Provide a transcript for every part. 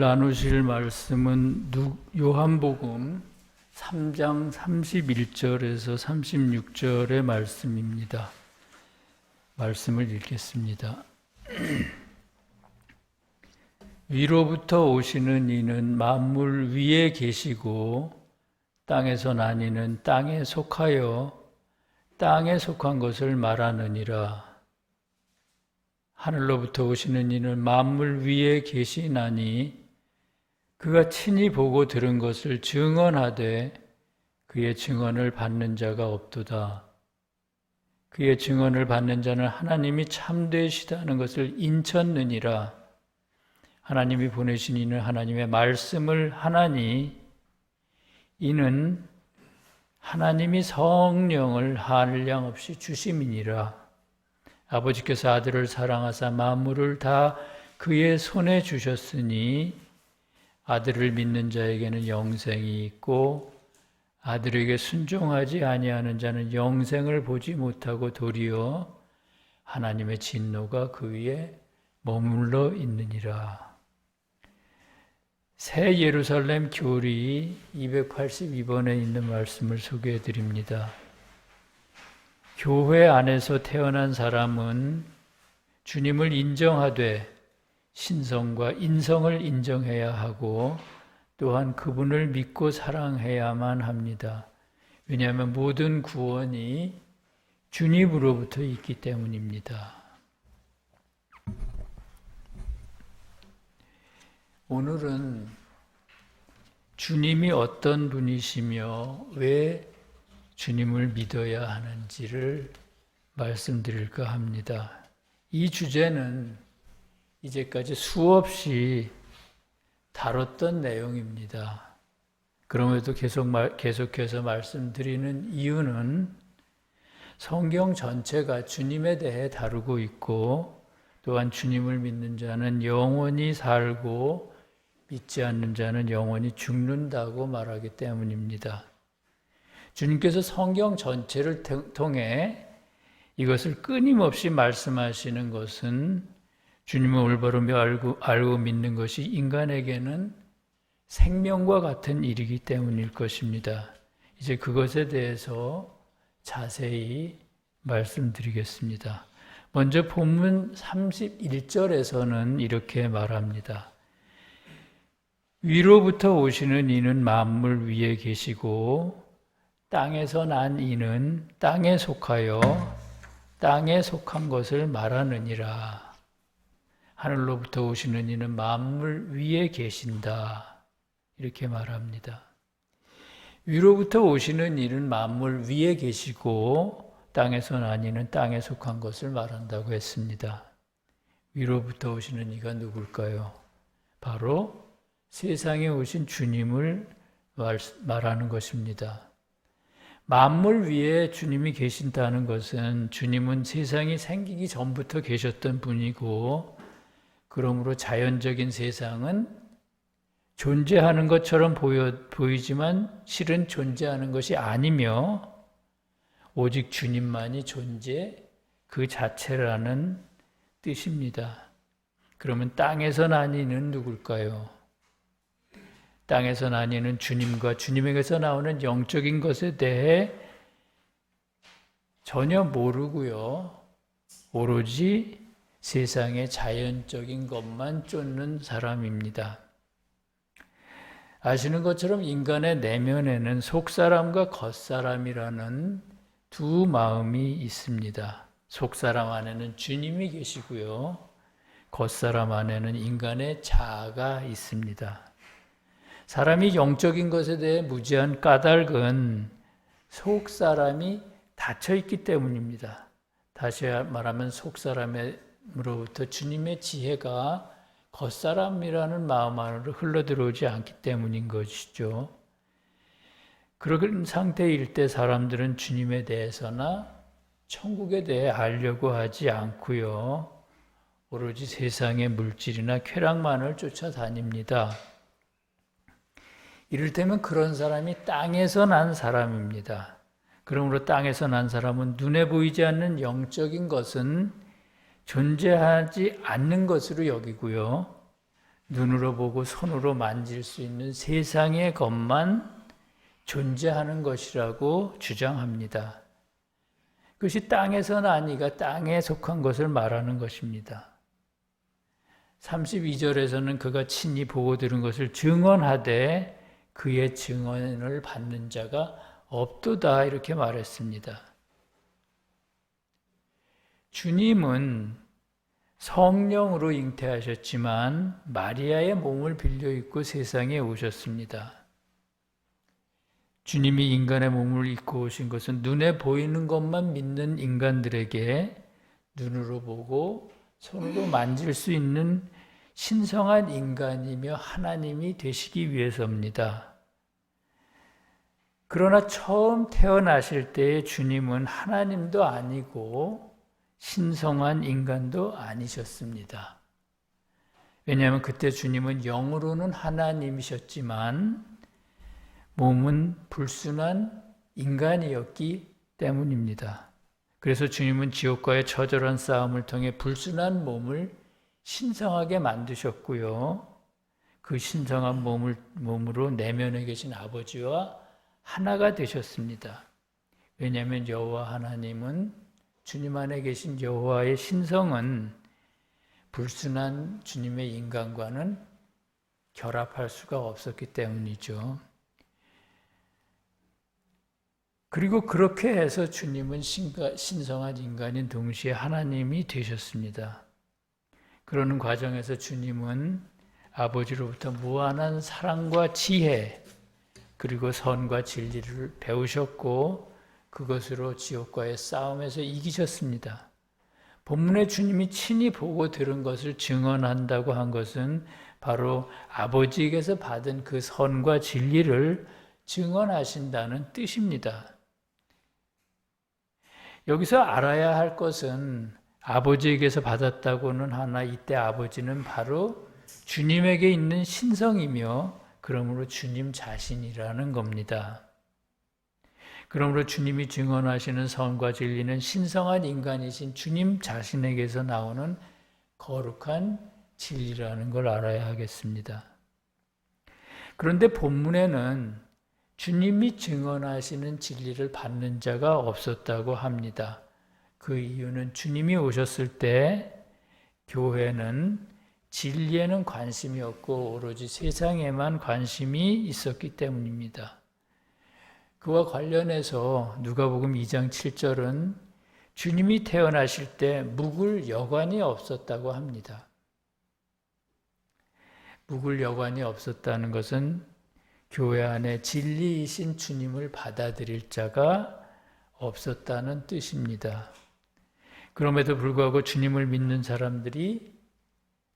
나누실 말씀은 요한복음 3장 31절에서 36절의 말씀입니다. 말씀을 읽겠습니다. 위로부터 오시는 이는 만물 위에 계시고 땅에서 난 이는 땅에 속하여 땅에 속한 것을 말하느니라. 하늘로부터 오시는 이는 만물 위에 계시나니 그가 친히 보고 들은 것을 증언하되 그의 증언을 받는 자가 없도다. 그의 증언을 받는 자는 하나님이 참되시다는 것을 인쳤느니라. 하나님이 보내신 이는 하나님의 말씀을 하나니 이는 하나님이 성령을 한량없이 주심이니라. 아버지께서 아들을 사랑하사 만물을 다 그의 손에 주셨으니 아들을 믿는 자에게는 영생이 있고 아들에게 순종하지 아니하는 자는 영생을 보지 못하고 도리어 하나님의 진노가 그 위에 머물러 있느니라. 새 예루살렘 교리 282번에 있는 말씀을 소개해 드립니다. 교회 안에서 태어난 사람은 주님을 인정하되 신성과 인성을 인정해야 하고 또한 그분을 믿고 사랑해야만 합니다. 왜냐하면 모든 구원이 주님으로부터 있기 때문입니다. 오늘은 주님이 어떤 분이시며 왜 주님을 믿어야 하는지를 말씀드릴까 합니다. 이 주제는 이제까지 수없이 다뤘던 내용입니다. 그럼에도 계속해서 말씀드리는 이유는 성경 전체가 주님에 대해 다루고 있고 또한 주님을 믿는 자는 영원히 살고 믿지 않는 자는 영원히 죽는다고 말하기 때문입니다. 주님께서 성경 전체를 통해 이것을 끊임없이 말씀하시는 것은 주님을 올바로 알고 믿는 것이 인간에게는 생명과 같은 일이기 때문일 것입니다. 이제 그것에 대해서 자세히 말씀드리겠습니다. 먼저 본문 31절에서는 이렇게 말합니다. 위로부터 오시는 이는 만물 위에 계시고 땅에서 난 이는 땅에 속하여 땅에 속한 것을 말하느니라. 하늘로부터 오시는 이는 만물 위에 계신다. 이렇게 말합니다. 위로부터 오시는 이는 만물 위에 계시고 땅에서 난 이는 땅에 속한 것을 말한다고 했습니다. 위로부터 오시는 이가 누굴까요? 바로 세상에 오신 주님을 말하는 것입니다. 만물 위에 주님이 계신다는 것은 주님은 세상이 생기기 전부터 계셨던 분이고 그러므로 자연적인 세상은 존재하는 것처럼 보이지만 실은 존재하는 것이 아니며 오직 주님만이 존재 그 자체라는 뜻입니다. 그러면 땅에서 난 이는 누굴까요? 땅에서 난 이는 주님과 주님에게서 나오는 영적인 것에 대해 전혀 모르고요. 오로지 세상의 자연적인 것만 쫓는 사람입니다. 아시는 것처럼 인간의 내면에는 속사람과 겉사람이라는 두 마음이 있습니다. 속사람 안에는 주님이 계시고요. 겉사람 안에는 인간의 자아가 있습니다. 사람이 영적인 것에 대해 무지한 까닭은 속사람이 닫혀있기 때문입니다. 다시 말하면 속사람으로부터 주님의 지혜가 겉사람이라는 마음 안으로 흘러들어오지 않기 때문인 것이죠. 그런 상태일 때 사람들은 주님에 대해서나 천국에 대해 알려고 하지 않고요. 오로지 세상의 물질이나 쾌락만을 쫓아다닙니다. 이를테면 그런 사람이 땅에서 난 사람입니다. 그러므로 땅에서 난 사람은 눈에 보이지 않는 영적인 것은 존재하지 않는 것으로 여기고요. 눈으로 보고 손으로 만질 수 있는 세상의 것만 존재하는 것이라고 주장합니다. 그것이 땅에서 나니가 땅에 속한 것을 말하는 것입니다. 32절에서는 그가 친히 보고 들은 것을 증언하되 그의 증언을 받는 자가 없도다 이렇게 말했습니다. 주님은 성령으로 잉태하셨지만 마리아의 몸을 빌려 입고 세상에 오셨습니다. 주님이 인간의 몸을 입고 오신 것은 눈에 보이는 것만 믿는 인간들에게 눈으로 보고 손으로 만질 수 있는 신성한 인간이며 하나님이 되시기 위해서입니다. 그러나 처음 태어나실 때 주님은 하나님도 아니고 신성한 인간도 아니셨습니다. 왜냐하면 그때 주님은 영으로는 하나님이셨지만 몸은 불순한 인간이었기 때문입니다. 그래서 주님은 지옥과의 처절한 싸움을 통해 불순한 몸을 신성하게 만드셨고요. 그 신성한 몸으로 내면에 계신 아버지와 하나가 되셨습니다. 왜냐하면 여호와 하나님은 주님 안에 계신 여호와의 신성은 불순한 주님의 인간과는 결합할 수가 없었기 때문이죠. 그리고 그렇게 해서 주님은 신성한 인간인 동시에 하나님이 되셨습니다. 그러는 과정에서 주님은 아버지로부터 무한한 사랑과 지혜 그리고 선과 진리를 배우셨고 그것으로 지옥과의 싸움에서 이기셨습니다. 본문에 주님이 친히 보고 들은 것을 증언한다고 한 것은 바로 아버지에게서 받은 그 선과 진리를 증언하신다는 뜻입니다. 여기서 알아야 할 것은 아버지에게서 받았다고는 하나 이때 아버지는 바로 주님에게 있는 신성이며 그러므로 주님 자신이라는 겁니다. 그러므로 주님이 증언하시는 선과 진리는 신성한 인간이신 주님 자신에게서 나오는 거룩한 진리라는 걸 알아야 하겠습니다. 그런데 본문에는 주님이 증언하시는 진리를 받는 자가 없었다고 합니다. 그 이유는 주님이 오셨을 때 교회는 진리에는 관심이 없고 오로지 세상에만 관심이 있었기 때문입니다. 그와 관련해서 누가복음 2장 7절은 주님이 태어나실 때 묵을 여관이 없었다고 합니다. 묵을 여관이 없었다는 것은 교회 안에 진리이신 주님을 받아들일 자가 없었다는 뜻입니다. 그럼에도 불구하고 주님을 믿는 사람들이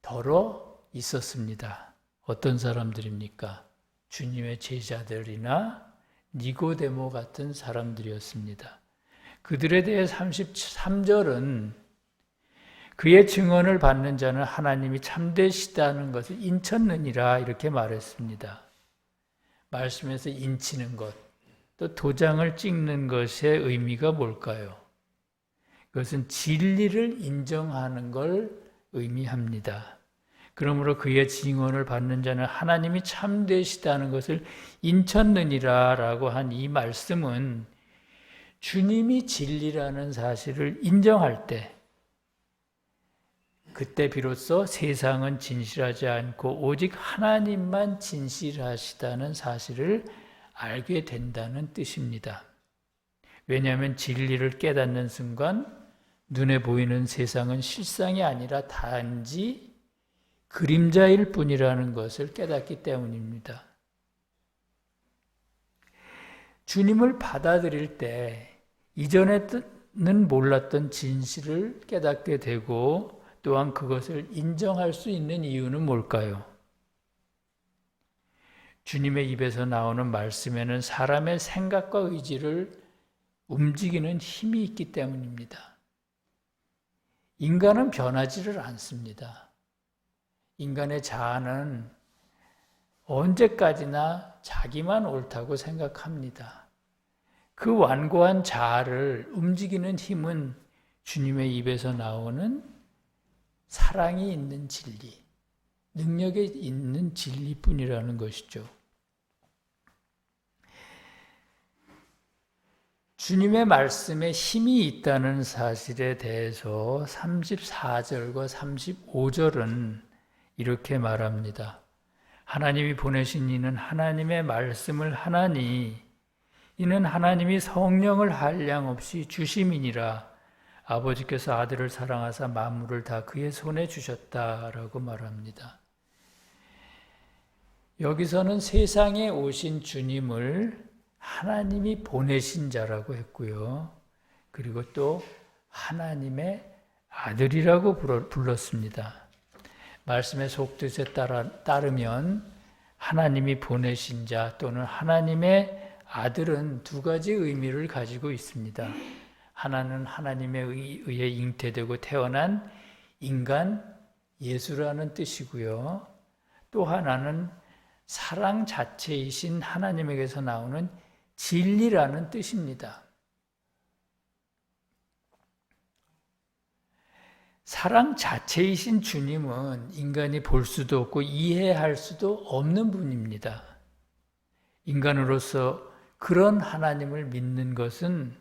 더러 있었습니다. 어떤 사람들입니까? 주님의 제자들이나 니고데모 같은 사람들이었습니다. 그들에 대해 33절은 그의 증언을 받는 자는 하나님이 참되시다는 것을 인쳤느니라 이렇게 말했습니다. 말씀에서 인치는 것, 또 도장을 찍는 것의 의미가 뭘까요? 그것은 진리를 인정하는 걸 의미합니다. 그러므로 그의 증언을 받는 자는 하나님이 참되시다는 것을 인쳤느니라 라고 한 이 말씀은 주님이 진리라는 사실을 인정할 때 그때 비로소 세상은 진실하지 않고 오직 하나님만 진실하시다는 사실을 알게 된다는 뜻입니다. 왜냐하면 진리를 깨닫는 순간 눈에 보이는 세상은 실상이 아니라 단지 그림자일 뿐이라는 것을 깨닫기 때문입니다. 주님을 받아들일 때 이전에는 몰랐던 진실을 깨닫게 되고 또한 그것을 인정할 수 있는 이유는 뭘까요? 주님의 입에서 나오는 말씀에는 사람의 생각과 의지를 움직이는 힘이 있기 때문입니다. 인간은 변하지를 않습니다. 인간의 자아는 언제까지나 자기만 옳다고 생각합니다. 그 완고한 자아를 움직이는 힘은 주님의 입에서 나오는 사랑이 있는 진리, 능력에 있는 진리뿐이라는 것이죠. 주님의 말씀에 힘이 있다는 사실에 대해서 34절과 35절은 이렇게 말합니다. 하나님이 보내신 이는 하나님의 말씀을 하나니 이는 하나님이 성령을 한량없이 주심이니라. 아버지께서 아들을 사랑하사 만물을 다 그의 손에 주셨다라고 말합니다. 여기서는 세상에 오신 주님을 하나님이 보내신 자라고 했고요. 그리고 또 하나님의 아들이라고 불렀습니다. 말씀의 속뜻에 따르면 하나님이 보내신 자 또는 하나님의 아들은 두 가지 의미를 가지고 있습니다. 하나는 하나님에 의해 잉태되고 태어난 인간 예수라는 뜻이고요. 또 하나는 사랑 자체이신 하나님에게서 나오는 진리라는 뜻입니다. 사랑 자체이신 주님은 인간이 볼 수도 없고 이해할 수도 없는 분입니다. 인간으로서 그런 하나님을 믿는 것은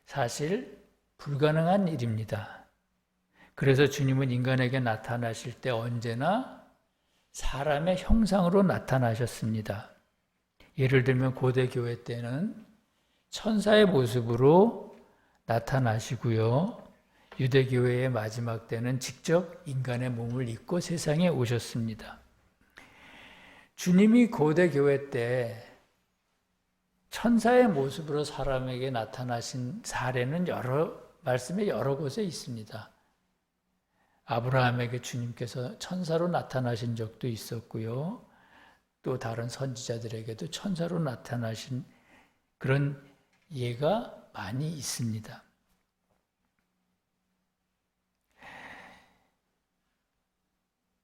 사실 불가능한 일입니다. 그래서 주님은 인간에게 나타나실 때 언제나 사람의 형상으로 나타나셨습니다. 예를 들면 고대 교회 때는 천사의 모습으로 나타나시고요. 유대 교회의 마지막 때는 직접 인간의 몸을 입고 세상에 오셨습니다. 주님이 고대 교회 때 천사의 모습으로 사람에게 나타나신 사례는 말씀에 여러 곳에 있습니다. 아브라함에게 주님께서 천사로 나타나신 적도 있었고요. 또 다른 선지자들에게도 천사로 나타나신 그런 예가 많이 있습니다.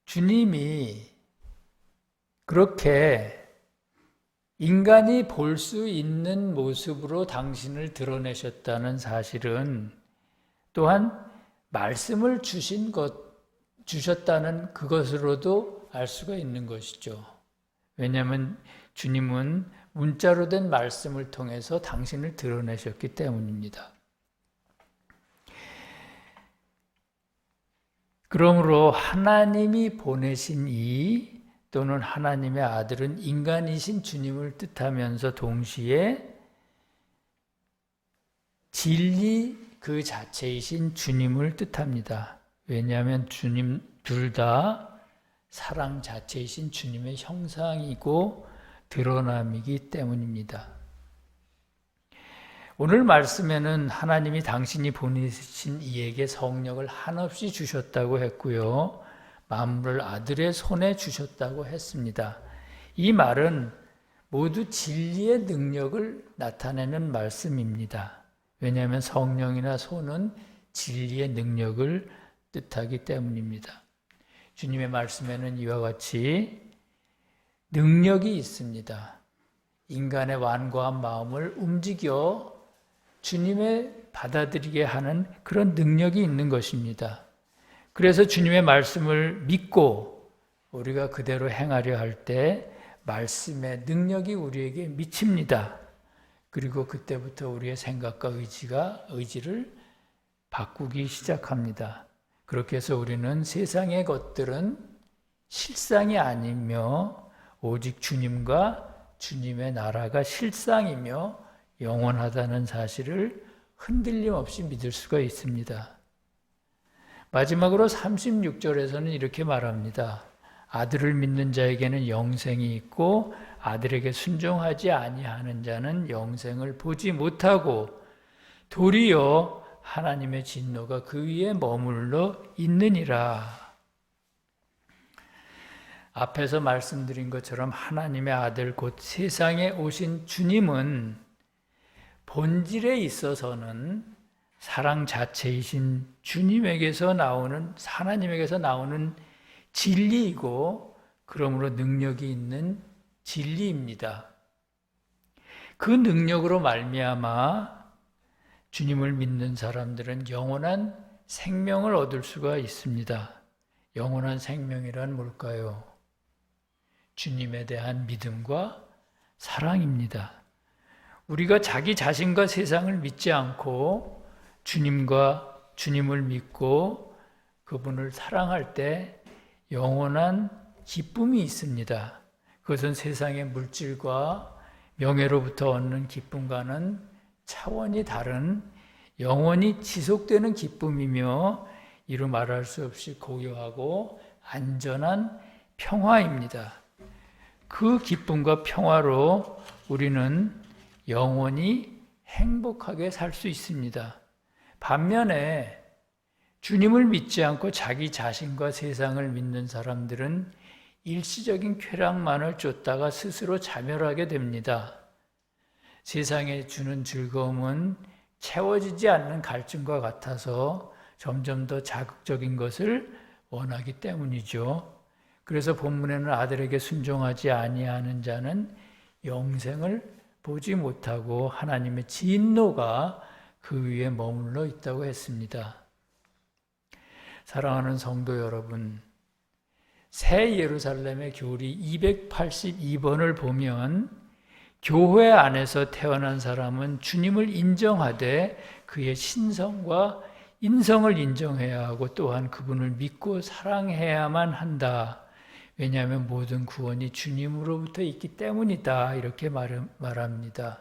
주님이 그렇게 인간이 볼 수 있는 모습으로 당신을 드러내셨다는 사실은 또한 말씀을 주셨다는 그것으로도 알 수가 있는 것이죠. 왜냐하면 주님은 문자로 된 말씀을 통해서 당신을 드러내셨기 때문입니다. 그러므로 하나님이 보내신 이 또는 하나님의 아들은 인간이신 주님을 뜻하면서 동시에 진리 그 자체이신 주님을 뜻합니다. 왜냐하면 주님 둘 다 사랑 자체이신 주님의 형상이고 드러남이기 때문입니다. 오늘 말씀에는 하나님이 당신이 보내신 이에게 성령을 한없이 주셨다고 했고요. 만물을 아들의 손에 주셨다고 했습니다. 이 말은 모두 진리의 능력을 나타내는 말씀입니다. 왜냐하면 성령이나 손은 진리의 능력을 뜻하기 때문입니다. 주님의 말씀에는 이와 같이 능력이 있습니다. 인간의 완고한 마음을 움직여 주님의 받아들이게 하는 그런 능력이 있는 것입니다. 그래서 주님의 말씀을 믿고 우리가 그대로 행하려 할 때 말씀의 능력이 우리에게 미칩니다. 그리고 그때부터 우리의 생각과 의지를 바꾸기 시작합니다. 그렇게 해서 우리는 세상의 것들은 실상이 아니며 오직 주님과 주님의 나라가 실상이며 영원하다는 사실을 흔들림 없이 믿을 수가 있습니다. 마지막으로 36절에서는 이렇게 말합니다. 아들을 믿는 자에게는 영생이 있고 아들에게 순종하지 아니하는 자는 영생을 보지 못하고 도리어 하나님의 진노가 그 위에 머물러 있느니라. 앞에서 말씀드린 것처럼 하나님의 아들 곧 세상에 오신 주님은 본질에 있어서는 사랑 자체이신 주님에게서 나오는 하나님에게서 나오는 진리이고 그러므로 능력이 있는 진리입니다. 그 능력으로 말미암아 주님을 믿는 사람들은 영원한 생명을 얻을 수가 있습니다. 영원한 생명이란 뭘까요? 주님에 대한 믿음과 사랑입니다. 우리가 자기 자신과 세상을 믿지 않고 주님을 믿고 그분을 사랑할 때 영원한 기쁨이 있습니다. 그것은 세상의 물질과 명예로부터 얻는 기쁨과는 차원이 다른 영원히 지속되는 기쁨이며 이루 말할 수 없이 고요하고 안전한 평화입니다. 그 기쁨과 평화로 우리는 영원히 행복하게 살 수 있습니다. 반면에 주님을 믿지 않고 자기 자신과 세상을 믿는 사람들은 일시적인 쾌락만을 쫓다가 스스로 자멸하게 됩니다. 세상에 주는 즐거움은 채워지지 않는 갈증과 같아서 점점 더 자극적인 것을 원하기 때문이죠. 그래서 본문에는 아들에게 순종하지 아니하는 자는 영생을 보지 못하고 하나님의 진노가 그 위에 머물러 있다고 했습니다. 사랑하는 성도 여러분, 새 예루살렘의 교리 282번을 보면 교회 안에서 태어난 사람은 주님을 인정하되 그의 신성과 인성을 인정해야 하고 또한 그분을 믿고 사랑해야만 한다. 왜냐하면 모든 구원이 주님으로부터 있기 때문이다. 이렇게 말합니다.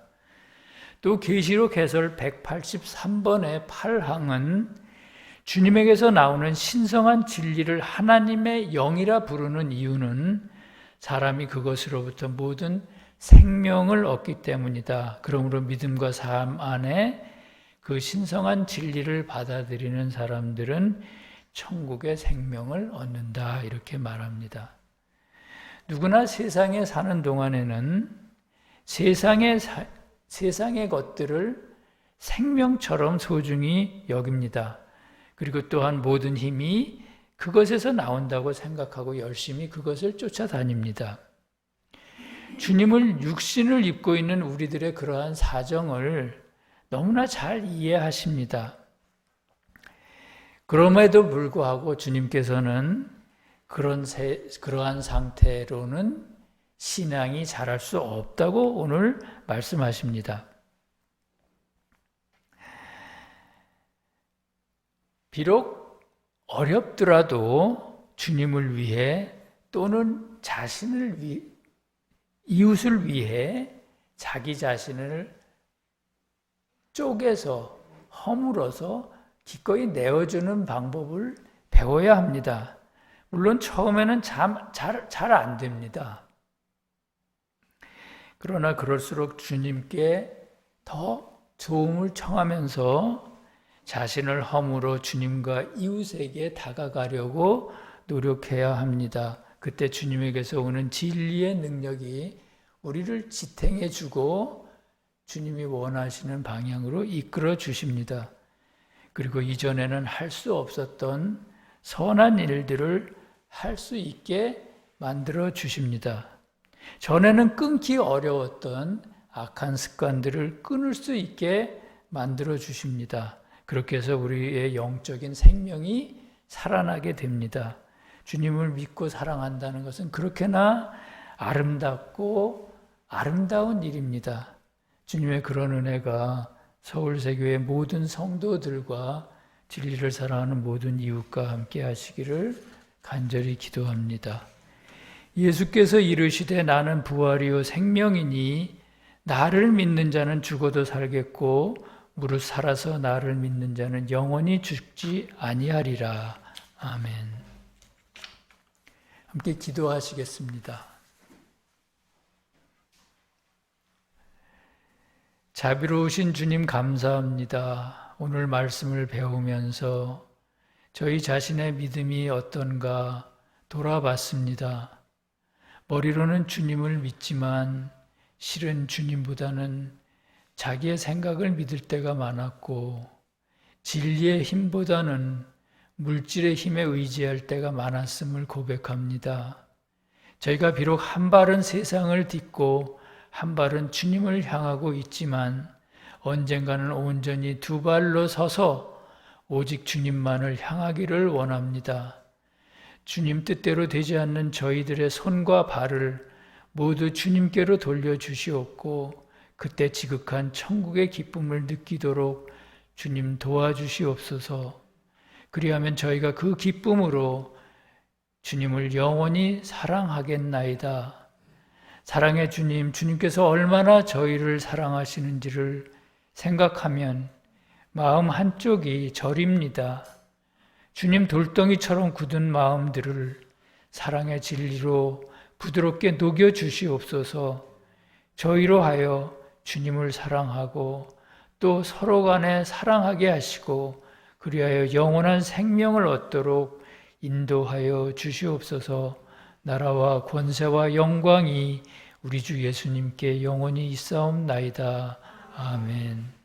또 계시록 해설 183번의 8항은 주님에게서 나오는 신성한 진리를 하나님의 영이라 부르는 이유는 사람이 그것으로부터 모든 생명을 얻기 때문이다. 그러므로 믿음과 삶 안에 그 신성한 진리를 받아들이는 사람들은 천국의 생명을 얻는다. 이렇게 말합니다. 누구나 세상에 사는 동안에는 세상의 것들을 생명처럼 소중히 여깁니다. 그리고 또한 모든 힘이 그것에서 나온다고 생각하고 열심히 그것을 쫓아다닙니다. 주님을 육신을 입고 있는 우리들의 그러한 사정을 너무나 잘 이해하십니다. 그럼에도 불구하고 주님께서는 그러한 상태로는 신앙이 자랄 수 없다고 오늘 말씀하십니다. 비록 어렵더라도 주님을 위해 또는 이웃을 위해 자기 자신을 쪼개서 허물어서 기꺼이 내어주는 방법을 배워야 합니다. 물론 처음에는 잘 안 됩니다. 그러나 그럴수록 주님께 더 도움을 청하면서 자신을 허물어 주님과 이웃에게 다가가려고 노력해야 합니다. 그때 주님에게서 오는 진리의 능력이 우리를 지탱해 주고 주님이 원하시는 방향으로 이끌어 주십니다. 그리고 이전에는 할 수 없었던 선한 일들을 할 수 있게 만들어 주십니다. 전에는 끊기 어려웠던 악한 습관들을 끊을 수 있게 만들어 주십니다. 그렇게 해서 우리의 영적인 생명이 살아나게 됩니다. 주님을 믿고 사랑한다는 것은 그렇게나 아름답고 아름다운 일입니다. 주님의 그런 은혜가 서울세교의 모든 성도들과 진리를 사랑하는 모든 이웃과 함께 하시기를 간절히 기도합니다. 예수께서 이르시되 나는 부활이요 생명이니 나를 믿는 자는 죽어도 살겠고 무릇 살아서 나를 믿는 자는 영원히 죽지 아니하리라. 아멘. 함께 기도하시겠습니다. 자비로우신 주님 감사합니다. 오늘 말씀을 배우면서 저희 자신의 믿음이 어떤가 돌아봤습니다. 머리로는 주님을 믿지만 실은 주님보다는 자기의 생각을 믿을 때가 많았고 진리의 힘보다는 물질의 힘에 의지할 때가 많았음을 고백합니다. 저희가 비록 한 발은 세상을 딛고 한 발은 주님을 향하고 있지만 언젠가는 온전히 두 발로 서서 오직 주님만을 향하기를 원합니다. 주님 뜻대로 되지 않는 저희들의 손과 발을 모두 주님께로 돌려주시옵고 그때 지극한 천국의 기쁨을 느끼도록 주님 도와주시옵소서. 그리하면 저희가 그 기쁨으로 주님을 영원히 사랑하겠나이다. 사랑의 주님, 주님께서 얼마나 저희를 사랑하시는지를 생각하면 마음 한쪽이 저립니다. 주님 돌덩이처럼 굳은 마음들을 사랑의 진리로 부드럽게 녹여주시옵소서. 저희로 하여 주님을 사랑하고 또 서로 간에 사랑하게 하시고 그리하여 영원한 생명을 얻도록 인도하여 주시옵소서. 나라와 권세와 영광이 우리 주 예수님께 영원히 있사옵나이다. 아멘.